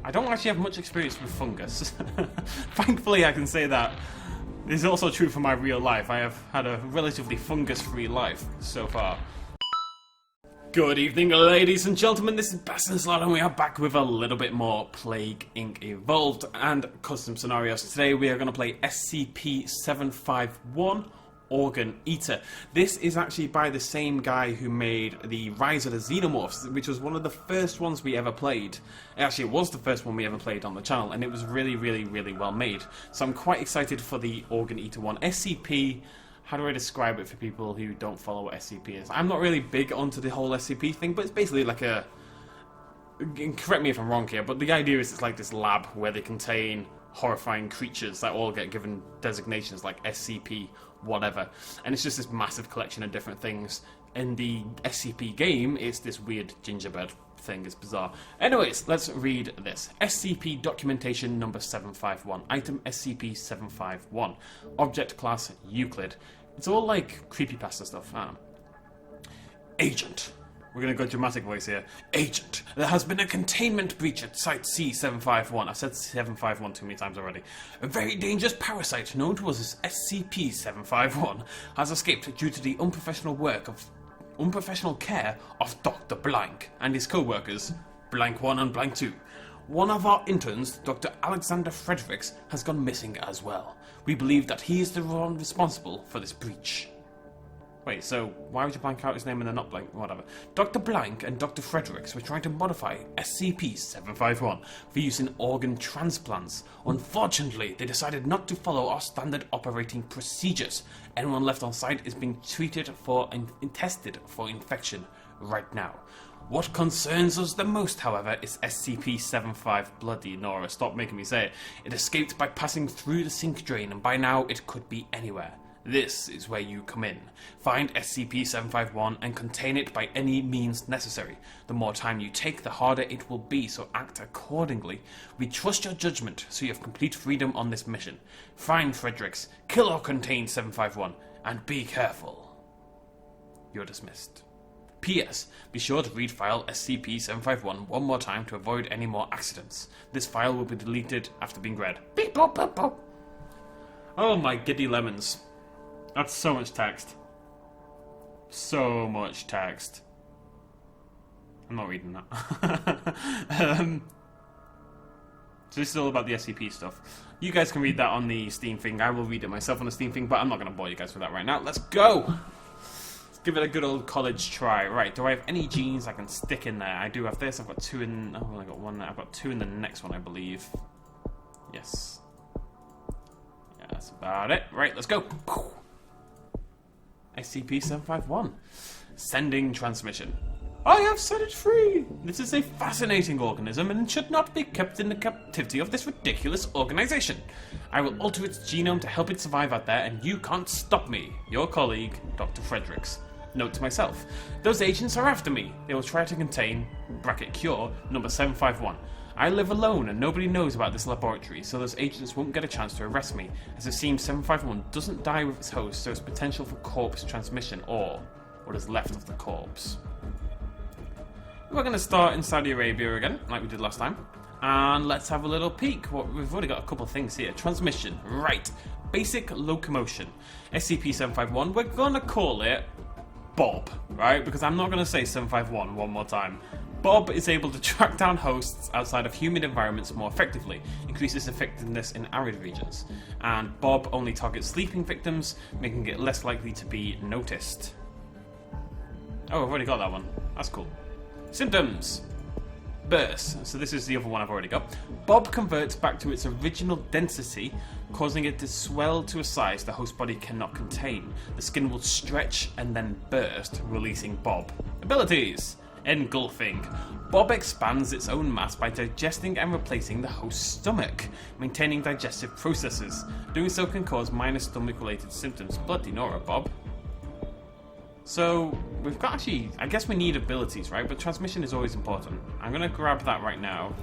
I don't actually have much experience with fungus. Thankfully, I can say that. This is also true for my real life. I have had a relatively fungus-free life so far. Good evening, ladies and gentlemen, this is BestInSlot, and we are back with a little bit more Plague Inc. Evolved and custom scenarios. Today we are going to play SCP-751 Organ Eater. This is actually by the same guy who made the Rise of the Xenomorphs, which was one of the first ones we ever played. Actually, it was the first one we ever played on the channel, and it was really well made. So I'm quite excited for the Organ Eater one. SCP... How do I describe it for people who don't follow what SCP is? I'm not really big onto the whole SCP thing, but it's basically like a... Correct me if I'm wrong here, but the idea is it's like this lab where they contain horrifying creatures that all get given designations like SCP whatever. And it's just this massive collection of different things. In the SCP game, it's this weird gingerbread thing. It's bizarre. Anyways, let's read this. SCP documentation number 751. Item SCP-751. Object class Euclid. It's all like creepypasta stuff. Agent. We're going to go dramatic voice here. Agent, there has been a containment breach at Site C-751. I've said 751 too many times already. A very dangerous parasite known to us as SCP-751 has escaped due to the unprofessional care of Dr. Blank and his co-workers, Blank 1 and Blank 2. One of our interns, Dr. Doctor Fredricks, has gone missing as well. We believe that he is the one responsible for this breach. Wait, so why would you blank out his name and then not blank? Whatever. Dr. Blank and Dr. Fredricks were trying to modify SCP-751 for use in organ transplants. Unfortunately, they decided not to follow our standard operating procedures. Anyone left on site is being treated for and tested for infection right now. What concerns us the most, however, is SCP-75 Bloody Nora. Stop making me say it. It escaped by passing through the sink drain, and by now it could be anywhere. This is where you come in. Find SCP-751 and contain it by any means necessary. The more time you take, the harder it will be, so act accordingly. We trust your judgment, so you have complete freedom on this mission. Find Fredericks, kill or contain 751, and be careful. You're dismissed. P.S. Be sure to read file SCP-751 one more time to avoid any more accidents. This file will be deleted after being read. Beep, boop, boop, boop. Oh my giddy lemons. That's so much text. So much text. I'm not reading that. So this is all about the SCP stuff. You guys can read that on the Steam thing. I will read it myself on the Steam thing, but I'm not going to bore you guys with that right now. Let's go! Let's give it a good old college try. Right, do I have any genes I can stick in there? I do have this. I've got two in... Oh, I've only got one there. I've got two in the next one, I believe. Yes. Yeah, that's about it. Right, let's go. SCP-751. Sending transmission. I have set it free! This is a fascinating organism and should not be kept in the captivity of this ridiculous organization. I will alter its genome to help it survive out there, and you can't stop me. Your colleague, Dr. Fredricks. Note to myself. Those agents are after me. They will try to contain, cure, number 751. I live alone and nobody knows about this laboratory, so those agents won't get a chance to arrest me, as it seems 751 doesn't die with its host, so it's potential for corpse transmission, or what is left of the corpse. We're going to start in Saudi Arabia again, like we did last time, and let's have a little peek. We've already got a couple of things here. Transmission, right. Basic locomotion. SCP-751, we're going to call it Bob, right? Because I'm not going to say 751 one more time. Bob is able to track down hosts outside of humid environments more effectively, increases effectiveness in arid regions, and Bob only targets sleeping victims, making it less likely to be noticed. Oh, I've already got that one. That's cool. Symptoms. Burst. So this is the other one I've already got. Bob converts back to its original density, causing it to swell to a size the host body cannot contain. The skin will stretch and then burst, releasing Bob. Abilities. Engulfing. Bob expands its own mass by digesting and replacing the host's stomach, maintaining digestive processes. Doing so can cause minor stomach-related symptoms. Bloody Nora, Bob. So, we've got actually... I guess we need abilities, right? But transmission is always important. I'm going to grab that right now.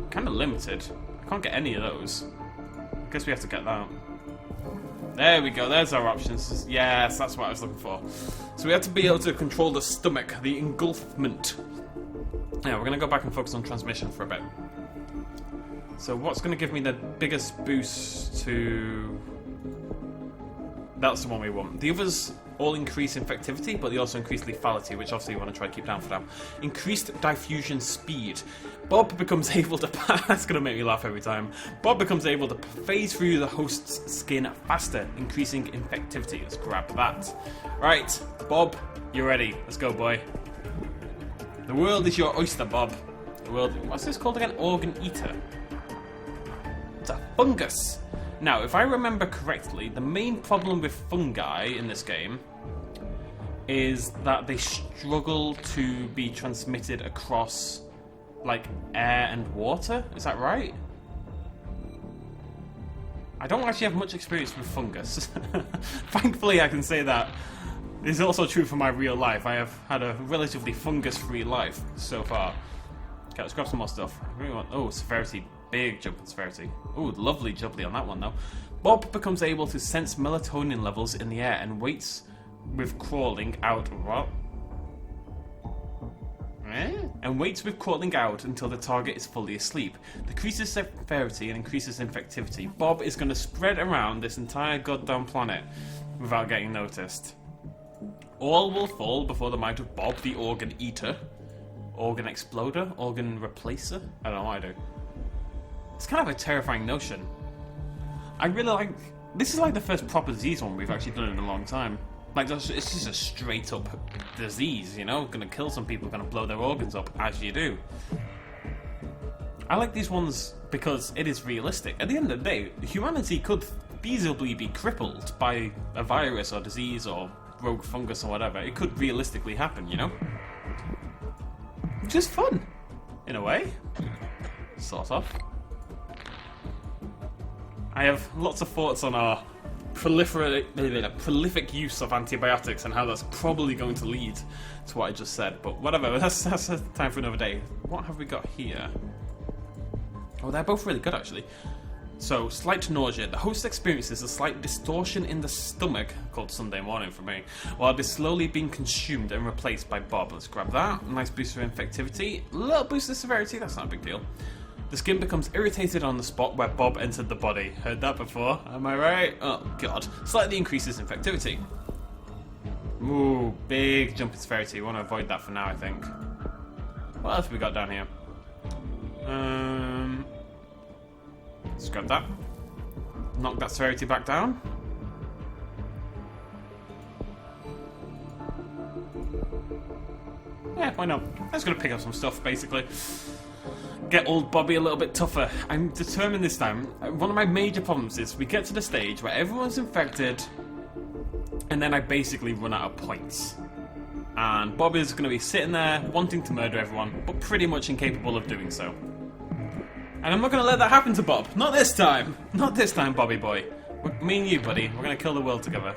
Kind of limited. I can't get any of those. I guess we have to get that. There we go, there's our options. Yes, that's what I was looking for. So we have to be able to control the stomach, the engulfment. Yeah, we're going to go back and focus on transmission for a bit. So what's going to give me the biggest boost to... That's the one we want. The others all increase infectivity, but they also increase lethality, which obviously we want to try to keep down for now. Increased diffusion speed. Bob becomes able to... That's going to make me laugh every time. Bob becomes able to phase through the host's skin faster, increasing infectivity. Let's grab that. Right, Bob, you're ready. Let's go, boy. The world is your oyster, Bob. The world... What's this called again? Organ Eater. It's a fungus. Now, if I remember correctly, the main problem with fungi in this game is that they struggle to be transmitted across, like, air and water. Is that right? I don't actually have much experience with fungus. Thankfully, I can say that. This is also true for my real life. I have had a relatively fungus-free life so far. Okay, let's grab some more stuff. I really want... Oh, severity. Big jump in severity. Oh, lovely jubbly on that one, though. Bob becomes able to sense melatonin levels in the air and waits with crawling out... What? And waits with crawling out until the target is fully asleep. Decreases severity and increases infectivity. Bob is going to spread around this entire goddamn planet without getting noticed. All will fall before the might of Bob, the Organ Eater. Organ Exploder? Organ Replacer? I don't know what I do. It's kind of a terrifying notion. I really like... This is like the first proper disease one we've actually done in a long time. Like, it's just a straight up disease, you know? Gonna kill some people, gonna blow their organs up, as you do. I like these ones because it is realistic. At the end of the day, humanity could feasibly be crippled by a virus or disease or rogue fungus or whatever. It could realistically happen, you know? Which is fun, in a way. Sort of. I have lots of thoughts on our prolific use of antibiotics and how that's probably going to lead to what I just said. But whatever, that's time for another day. What have we got here? Oh, they're both really good, actually. So, slight nausea. The host experiences a slight distortion in the stomach, called Sunday morning for me, while it is slowly being consumed and replaced by Bob. Let's grab that. Nice boost of infectivity. A little boost of severity, that's not a big deal. The skin becomes irritated on the spot where Bob entered the body. Heard that before, am I right? Oh, God. Slightly increases infectivity. Ooh, big jump in severity. We want to avoid that for now, I think. What else have we got down here? Let's grab that. Knock that severity back down. Yeah, why not? I'm just going to pick up some stuff, basically. Get old Bobby a little bit tougher. I'm determined this time. One of my major problems is we get to the stage where everyone's infected and then I basically run out of points. And Bob is going to be sitting there wanting to murder everyone, but pretty much incapable of doing so. And I'm not going to let that happen to Bob. Not this time. Not this time, Bobby boy. Me and you, buddy. We're going to kill the world together.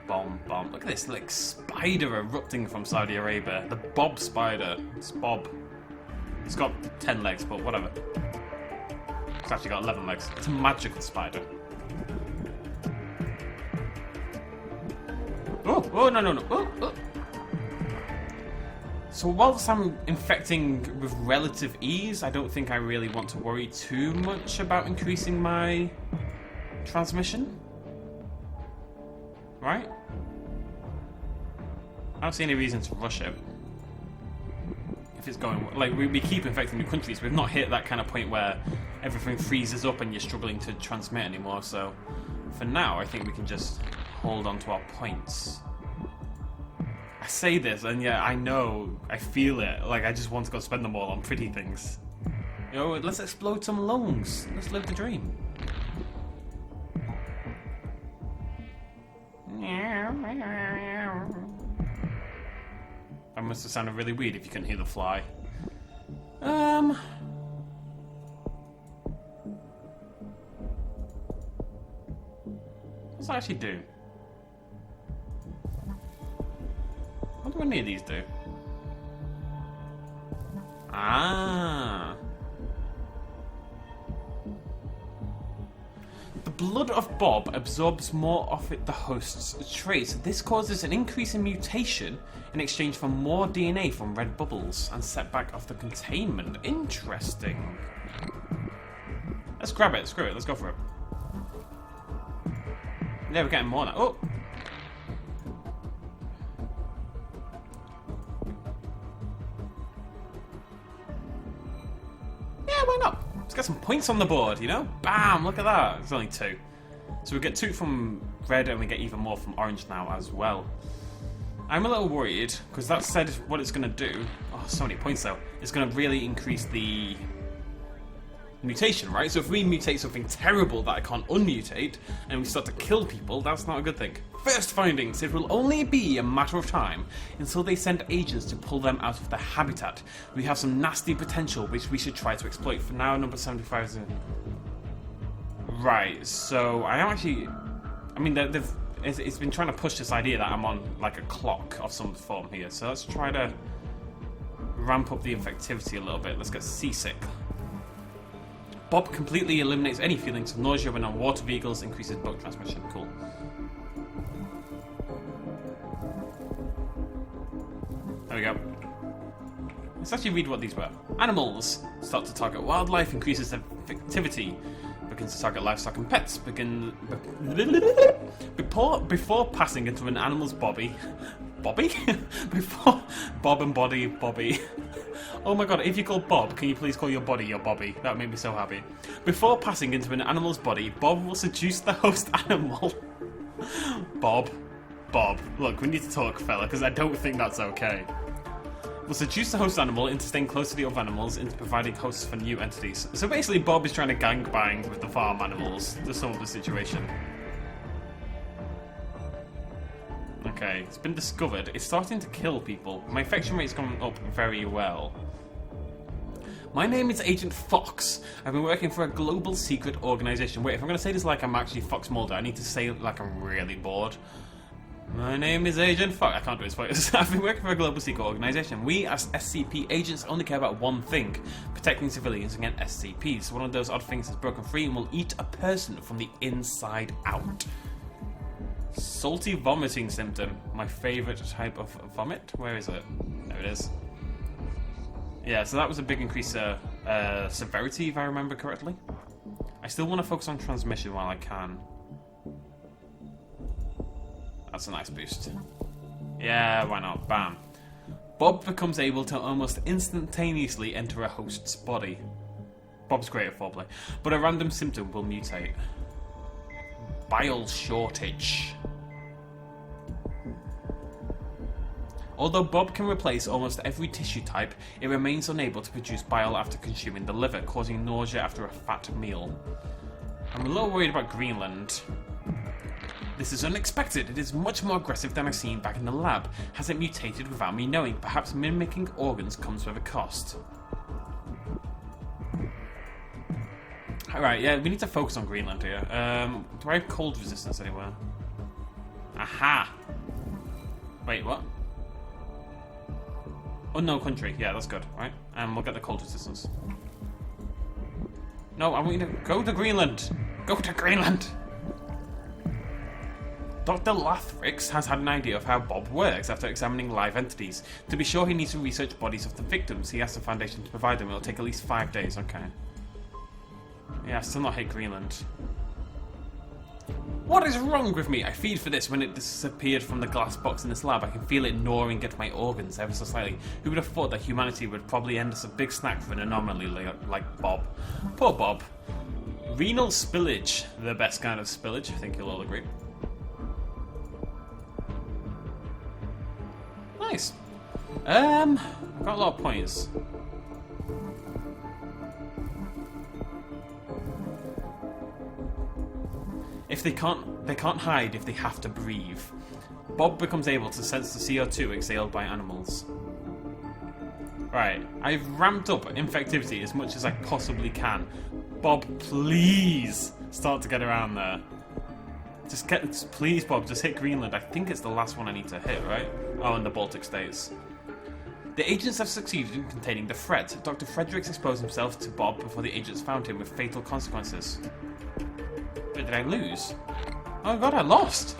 Bomb, bomb. Look at this, like, spider erupting from Saudi Arabia. The Bob spider. It's Bob. It's got 10 legs, but whatever. It's actually got 11 legs. It's a magical spider. Oh, oh, no, no, no. Oh, oh. So whilst I'm infecting with relative ease, I don't think I really want to worry too much about increasing my transmission. Right? I don't see any reason to rush it. If it's going... Like, we keep infecting new countries. We've not hit that kind of point where everything freezes up and you're struggling to transmit anymore. So, for now, I think we can just hold on to our points. I say this, and yeah, I know, I feel it. Like, I just want to go spend them all on pretty things. You know, let's explode some lungs. Let's live the dream. That must have sounded really weird if you couldn't hear the fly. What's that actually do? What do any of these do? Ah. The blood of Bob absorbs more of the host's traits. This causes an increase in mutation in exchange for more DNA from red bubbles and setback of the containment. Interesting. Let's grab it. Screw it. Let's go for it. Yeah, we're getting more now. Oh! Yeah, why not? Let's get some points on the board, you know? Bam! Look at that. It's only 2. So we get 2 from red and we get even more from orange now as well. I'm a little worried, because that said what it's going to do. Oh, so many points though. It's going to really increase the mutation, right? So if we mutate something terrible that I can't unmutate, and we start to kill people, that's not a good thing. First findings, it will only be a matter of time until they send agents to pull them out of their habitat. We have some nasty potential which we should try to exploit. For now, number 75 is in. Right, so I am actually... I mean, it's been trying to push this idea that I'm on like a clock of some form here, so let's try to ramp up the infectivity a little bit. Let's get seasick. Bob completely eliminates any feelings of nausea when on water vehicles, increases boat transmission. Cool. There we go. Let's actually read what these were. Animals start to target wildlife, increases their effectivity, begins to target livestock and pets, before passing into an animal's body. Before Bob and Bobby. Oh my god, if you call Bob, can you please call your body your Bobby? That would make me so happy. Before passing into an animal's body, Bob will seduce the host animal. Bob. Look, we need to talk, fella, because I don't think that's okay. Will seduce the host animal into staying close to the other animals, into providing hosts for new entities. So basically, Bob is trying to gangbang with the farm animals to solve the situation. Okay, it's been discovered. It's starting to kill people. My infection rate's gone up very well. My name is Agent Fox. I've been working for a global secret organization. Wait, if I'm going to say this like I'm actually Fox Mulder, I need to say it like I'm really bored. My name is Agent Fox. I can't do his voice. I've been working for a global secret organization. We, as SCP agents, only care about one thing: protecting civilians against SCPs. One of those odd things has broken free and will eat a person from the inside out. Salty vomiting symptom. My favourite type of vomit. Where is it? There it is. Yeah, so that was a big increase in severity, if I remember correctly. I still want to focus on transmission while I can. That's a nice boost. Yeah, why not? Bam. Bob becomes able to almost instantaneously enter a host's body. Bob's great at foreplay. But a random symptom will mutate. Bile shortage. Although Bob can replace almost every tissue type, it remains unable to produce bile after consuming the liver, causing nausea after a fat meal. I'm a little worried about Greenland. This is unexpected. It is much more aggressive than I've seen back in the lab. Has it mutated without me knowing? Perhaps mimicking organs comes with a cost. Alright, yeah, we need to focus on Greenland here. Do I have cold resistance anywhere? Aha! Wait, what? Unknown country. Yeah, that's good, right? And we'll get the cold resistance. No, I want you to go to Greenland! Go to Greenland! Dr. Fredricks has had an idea of how Bob works after examining live entities. To be sure, he needs to research bodies of the victims. He asked the Foundation to provide them. It'll take at least 5 days. Okay. Yeah, I still not hate Greenland. What is wrong with me? I feed for this. When it disappeared from the glass box in this lab, I can feel it gnawing at my organs ever so slightly. Who would have thought that humanity would probably end as a big snack for an anomaly like Bob? Poor Bob. Renal spillage. The best kind of spillage, I think you'll all agree. Nice. I've got a lot of points. If they can't hide if they have to breathe. Bob becomes able to sense the CO2 exhaled by animals. Right, I've ramped up infectivity as much as I possibly can. Bob, please start to get around there. Please, Bob, just hit Greenland. I think it's the last one I need to hit, right? Oh, and the Baltic states. The agents have succeeded in containing the threat. Dr. Fredricks exposed himself to Bob before the agents found him with fatal consequences. But Did I lose? Oh god, I lost!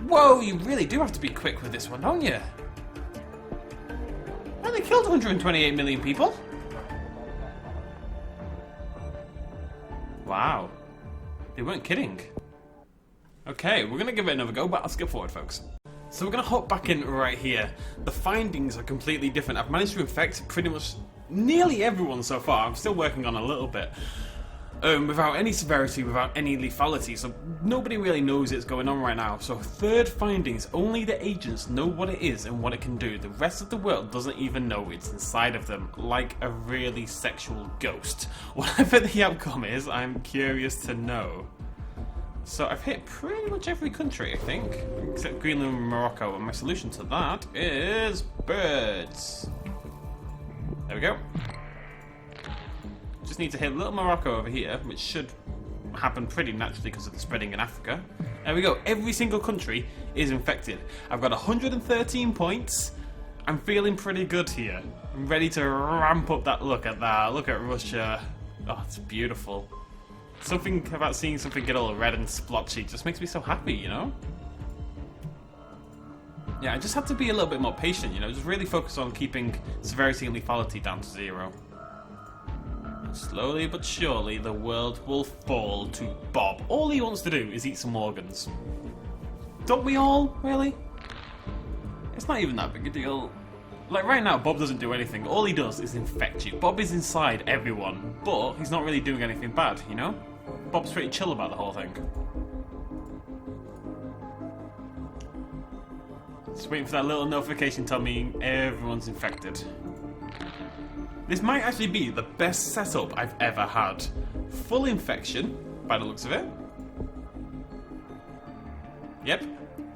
Whoa, you really do have to be quick with this one, don't you? Well, they killed 128 million people. Wow. They weren't kidding. Okay, we're going to give it another go, but I'll skip forward, folks. So we're going to hop back in right here. The findings are completely different. I've managed to infect pretty much nearly everyone so far. I'm still working on a little bit. Without any severity, without any lethality, so nobody really knows it's going on right now. So third findings, only the agents know what it is and what it can do. The rest of the world doesn't even know it's inside of them, like a really sexual ghost. Whatever the outcome is, I'm curious to know. So I've hit pretty much every country, I think, except Greenland and Morocco, and my solution to that is birds. There we go. Just need to hit little Morocco over here, which should happen pretty naturally because of the spreading in Africa. There we go. Every single country is infected. I've got 113 points. I'm feeling pretty good here. I'm ready to ramp up that. Look at that. Look at Russia. Oh, it's beautiful. Something about seeing something get all red and splotchy just makes me so happy, you know? Yeah, I just have to be a little bit more patient, you know? Just really focus on keeping severity and lethality down to 0. Slowly but surely, the world will fall to Bob. All he wants to do is eat some organs. Don't we all, really? It's not even that big a deal. Like, right now, Bob doesn't do anything. All he does is infect you. Bob is inside everyone, but he's not really doing anything bad, you know? Bob's pretty chill about the whole thing. Just waiting for that little notification telling me everyone's infected. This might actually be the best setup I've ever had. Full infection, by the looks of it. Yep,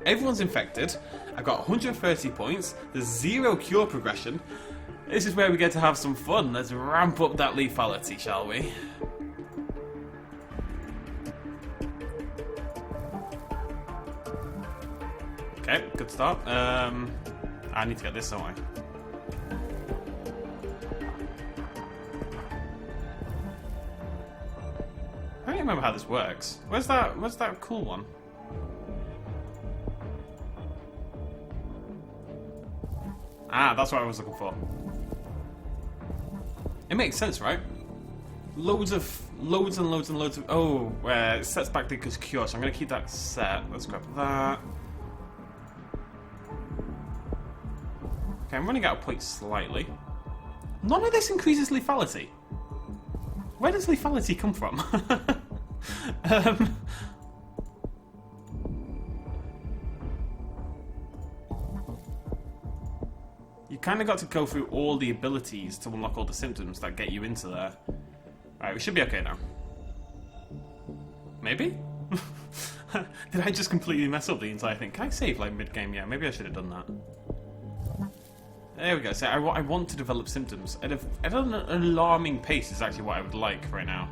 everyone's infected. I've got 130 points. There's 0 cure progression. This is where we get to have some fun. Let's ramp up that lethality, shall we? Okay, good start. I need to get this, don't I? I don't remember how this works. Where's that cool one? Ah, that's what I was looking for. It makes sense, right? Loads and loads of... Oh, it sets back the cure, so I'm going to keep that set. Let's grab that. Okay, I'm running out of points slightly. None of this increases lethality. Where does lethality come from? You kind of got to go through all the abilities to unlock all the symptoms that get you into there. Alright, we should be okay now. Maybe? Did I just completely mess up the entire thing? Can I save like mid-game? Yeah, maybe I should have done that. There we go. So I want to develop symptoms at an alarming pace is actually what I would like right now.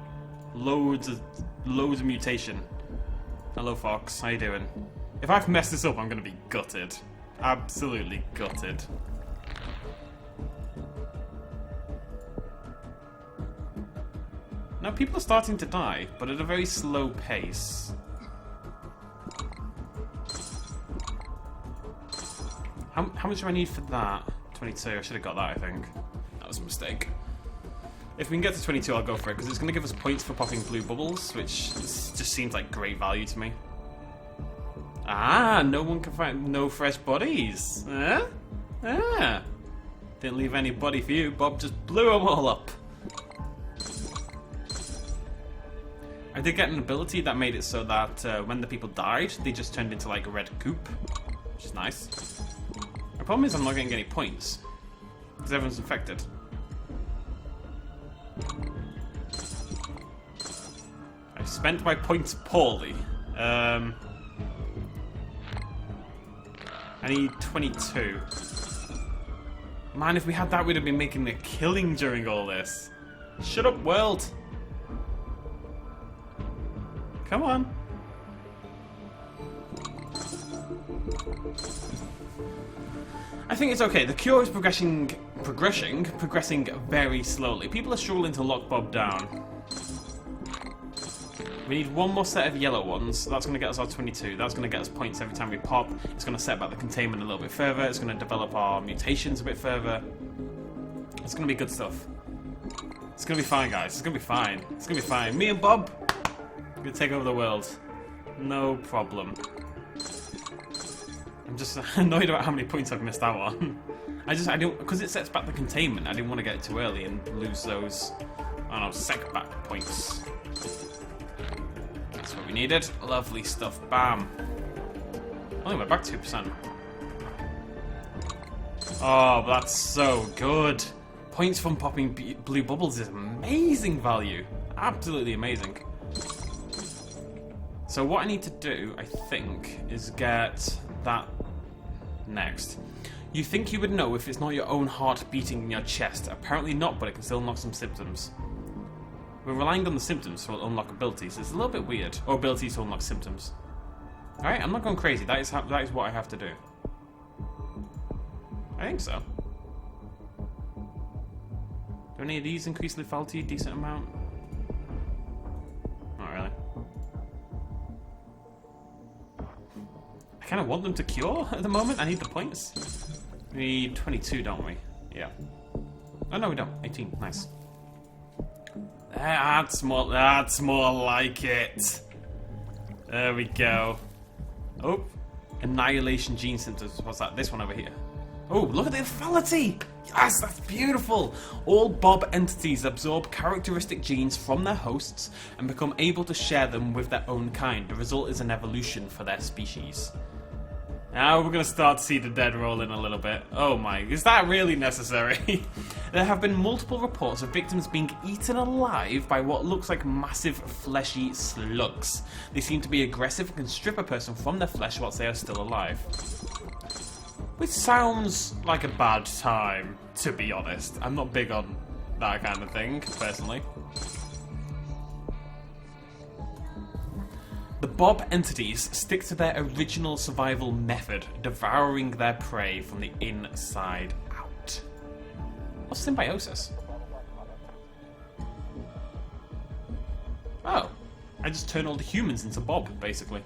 Loads of mutation. Hello, Fox. How you doing? If I've messed this up, I'm going to be gutted. Absolutely gutted. Now, people are starting to die, but at a very slow pace. How much do I need for that? 22. I should have got that, I think. That was a mistake. If we can get to 22, I'll go for it, because it's going to give us points for popping blue bubbles, which just seems like great value to me. Ah, no one can find no fresh bodies. Huh? Ah. Didn't leave any body for you. Bob just blew them all up. I did get an ability that made it so that when the people died, they just turned into like a red goop, which is nice. The problem is I'm not getting any points, because everyone's infected. I spent my points poorly. I need 22. Man, if we had that, we'd have been making a killing during all this. Shut up, world! Come on. I think it's okay. The cure is progressing very slowly. People are struggling to lock Bob down. We need one more set of yellow ones. That's going to get us our 22. That's going to get us points every time we pop. It's going to set back the containment a little bit further. It's going to develop our mutations a bit further. It's going to be good stuff. It's going to be fine, guys. It's going to be fine. It's going to be fine. Me and Bob are going to take over the world. No problem. I'm just annoyed about how many points I've missed out on. I don't, because it sets back the containment, I didn't want to get it too early and lose those, I don't know, setback points. That's what we needed. Lovely stuff. Bam. Oh, we're back 2%. Oh, that's so good. Points from popping blue bubbles is amazing value. Absolutely amazing. So what I need to do, I think, is get that next. You think you would know if it's not your own heart beating in your chest. Apparently not, but it can still unlock some symptoms. We're relying on the symptoms to unlock abilities. It's a little bit weird. Or abilities to unlock symptoms. Alright, I'm not going crazy. That is what I have to do. I think so. Do any of these increase lethality a decent amount? Not really. I kind of want them to cure at the moment. I need the points. We need 22, don't we? Yeah. Oh no, we don't. 18. Nice. That's more like it. There we go. Oh, annihilation gene symptoms. What's that? This one over here. Oh, look at the lethality! Yes, that's beautiful! All Bob entities absorb characteristic genes from their hosts and become able to share them with their own kind. The result is an evolution for their species. Now we're going to start to see the dead roll in a little bit. Oh my, is that really necessary? There have been multiple reports of victims being eaten alive by what looks like massive fleshy slugs. They seem to be aggressive and can strip a person from their flesh whilst they are still alive. Which sounds like a bad time, to be honest. I'm not big on that kind of thing, personally. The Bob entities stick to their original survival method, devouring their prey from the inside out. What's symbiosis? Oh, I just turn all the humans into Bob, basically.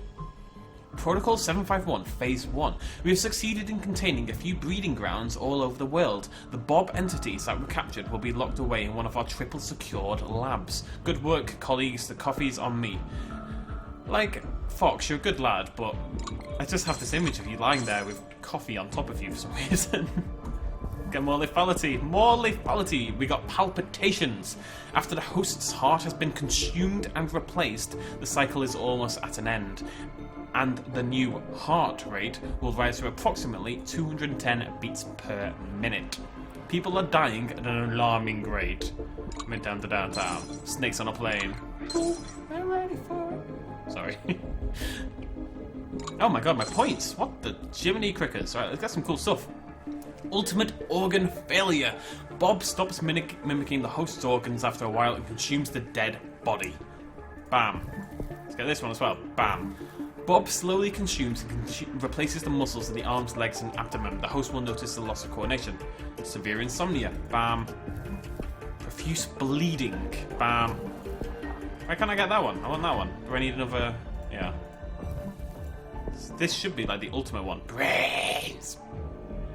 Protocol 751, Phase 1. We have succeeded in containing a few breeding grounds all over the world. The Bob entities that were captured will be locked away in one of our triple secured labs. Good work, colleagues. The coffee's on me. Like, Fox, you're a good lad, but I just have this image of you lying there with coffee on top of you for some reason. Get more lethality. More lethality. We got palpitations. After the host's heart has been consumed and replaced, the cycle is almost at an end. And the new heart rate will rise to approximately 210 beats per minute. People are dying at an alarming rate. Midtown to downtown. Snakes on a plane. Ooh, I'm ready for it. Sorry. Oh my god, my points! What the Jiminy Crickets? Alright, let's get some cool stuff. Ultimate organ failure. Bob stops mimicking the host's organs after a while and consumes the dead body. Bam. Let's get this one as well. Bam. Bob slowly consumes and replaces the muscles in the arms, legs, and abdomen. The host will notice the loss of coordination. Severe insomnia. Bam. Profuse bleeding. Bam. Why can't I get that one? I want that one. Do I need another... Yeah. This should be like the ultimate one. Brains!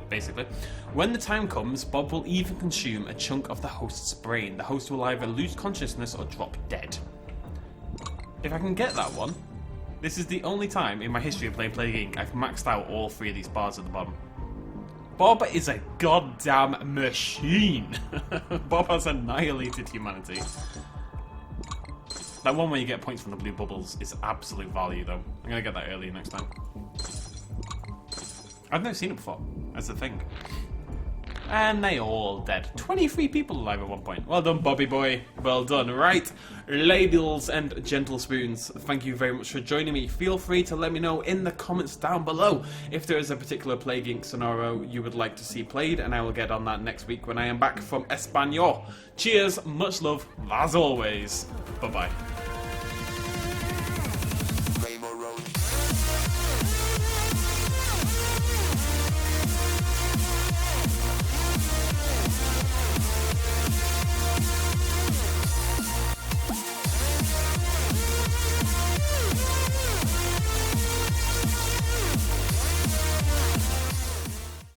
Basically. When the time comes, Bob will even consume a chunk of the host's brain. The host will either lose consciousness or drop dead. If I can get that one... This is the only time in my history of playing Plague Inc. I've maxed out all three of these bars at the bottom. Bob is a goddamn machine! Bob has annihilated humanity. That one where you get points from the blue bubbles is absolute value, though. I'm gonna get that early next time. I've never seen it before. That's the thing. And they all dead. 23 people alive at one point. Well done, Bobby boy. Well done. Right, ladies and gentle spoons, thank you very much for joining me. Feel free to let me know in the comments down below if there is a particular Plague Inc. scenario you would like to see played, and I will get on that next week when I am back from Espanol. Cheers, much love, as always. Bye-bye.